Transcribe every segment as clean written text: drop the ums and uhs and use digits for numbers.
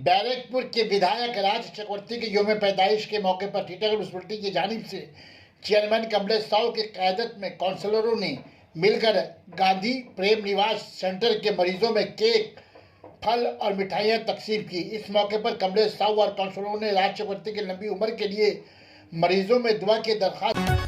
बैरकपुर के विधायक राज चक्रवर्ती के यौम पैदाइश के मौके पर टीटगढ़ म्यूनसिपलिटी की जानिब से चेयरमैन कमलेश साहू की क़यादत में काउंसलरों ने मिलकर गांधी प्रेम निवास सेंटर के मरीजों में केक, फल और मिठाइयां तकसीम की। इस मौके पर कमलेश साहू और काउंसलरों ने राज चक्रवर्ती की लंबी उम्र के लिए मरीजों में दुआ की दरख्वास्त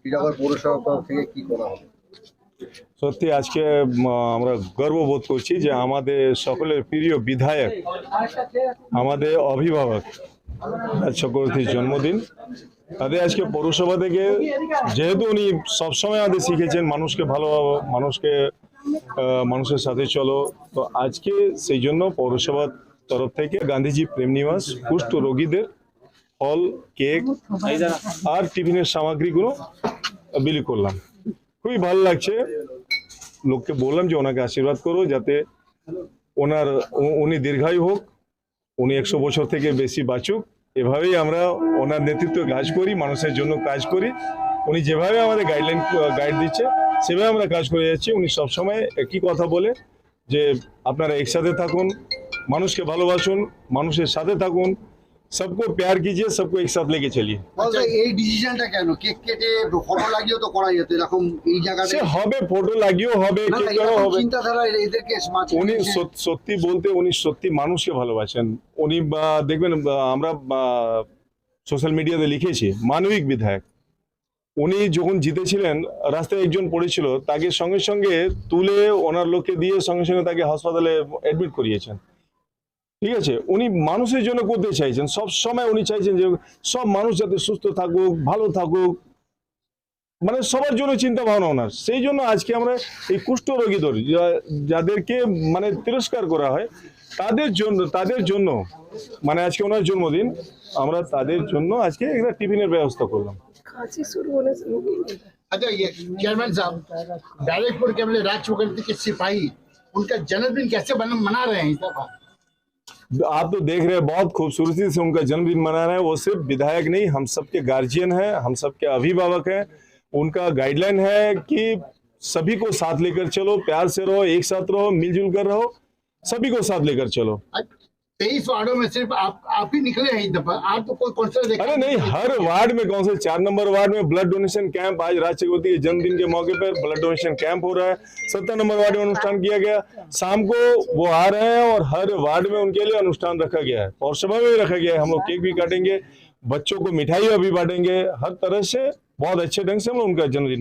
টিটাগড় পৌরসভার তরফ থেকে কি করা হবে? সত্যি আজকে আমরা গর্ববোধ করছি যে আমাদের সকলের প্রিয় বিধায়ক, আমাদের অভিভাবক রাজ চক্রবর্তীর জন্মদিন। তাদের আজকে পৌরসভা থেকে, যেহেতু উনি সবসময় আমাদের শিখেছেন মানুষকে ভালো, মানুষের সাথে চলো, তো আজকে সেই জন্য পৌরসভার তরফ থেকে গান্ধীজি প্রেম নিবাস কুষ্ঠ রোগীদের ফল, কেক আর টিফিনের সামগ্রীগুলো বিলি করলাম। খুবই ভালো লাগছে। লোককে বললাম যে ওনাকে আশীর্বাদ করো যাতে উনি দীর্ঘায়ু হোক, উনি 100 বছর থেকে বেশি বাঁচুক। এভাবেই আমরা ওনার নেতৃত্বে কাজ করি, মানুষের জন্য কাজ করি। উনি যেভাবে আমাদের গাইড দিচ্ছে সেভাবে আমরা কাজ করে যাচ্ছি। উনি সবসময় একই কথা বলে যে আপনারা একসাথে থাকুন, মানুষকে ভালোবাসুন, মানুষের সাথে থাকুন, सबको प्यार कीजिए, सबको एक साथ लेके चलिए। এই ডিসিশনটা কেন? কেক কেটে ফটো লাগিয়েও তো করা যেত, এরকম এই জায়গাতে হবে, ফটো লাগিয়েও হবে, কেক কাটাও হবে। চিন্তাধারা এদেরকে উনি সত্যি বলতে উনি সত্যি মানুষকে ভালোবাসেন। উনি দেখবেন আমরা সোশ্যাল মিডিয়াতে লিখেছি মানবিক বিধায়ক। উনি যখন জিতেছিলেন রাস্তায় একজন পড়েছিল, তাকে সঙ্গে সঙ্গে তুলে ওনার লোককে দিয়ে সঙ্গে সঙ্গে তাকে হাসপাতালে অ্যাডমিট করিয়েছেন। ঠিক আছে, উনি মানুষের জন্য করতে চাইছেন, সব সময় উনি চাইছেন যে সব মানুষ যাতে সুস্থ থাকুক, ভালো থাকুক, মানে সবার জন্য চিন্তা ভাবনা ওনার। সেই জন্য আজকে আমরা এই কুষ্ঠ রোগীদের যাদেরকে মানে তিরস্কার করা হয় তাদের জন্য মানে আজকে ওনার জন্মদিন, আমরা তাদের জন্য আজকে একটা টিফিনের ব্যবস্থা করলাম। अच्छा, ये चेयरमैन साहब, बैरकपुर के राज चक्रवर्ती के सिपाही उनका जन्मदिन कैसे मना रहे हैं? आप तो देख रहे हैं बहुत खूबसूरती से उनका जन्मदिन मना रहे हैं। वो सिर्फ विधायक नहीं, हम सबके गार्जियन हैं, हम सबके अभिभावक हैं। उनका गाइडलाइन है कि सभी को साथ लेकर चलो, प्यार से रहो, एक साथ रहो, मिलजुल कर रहो, सभी को साथ लेकर चलो। 23 वार्डों में सिर्फ आप ही निकले हैं इस दफा, आप तो कोई काउंसलर देखा? अरे नहीं, हर वार्ड में कौन से 4 नंबर वार्ड में ब्लड डोनेशन कैंप, आज राज चक्रवर्ती के जन्मदिन के मौके पर ब्लड डोनेशन कैंप हो रहा है। 70 नंबर वार्ड में अनुष्ठान किया गया, शाम को वो आ रहे हैं और हर वार्ड में उनके लिए अनुष्ठान रखा गया है। और सभा में भी रखा गया है, हम लोग केक भी काटेंगे, बच्चों को मिठाई भी बांटेंगे, हर तरह से बहुत अच्छे ढंग से हम लोग उनका जन्मदिन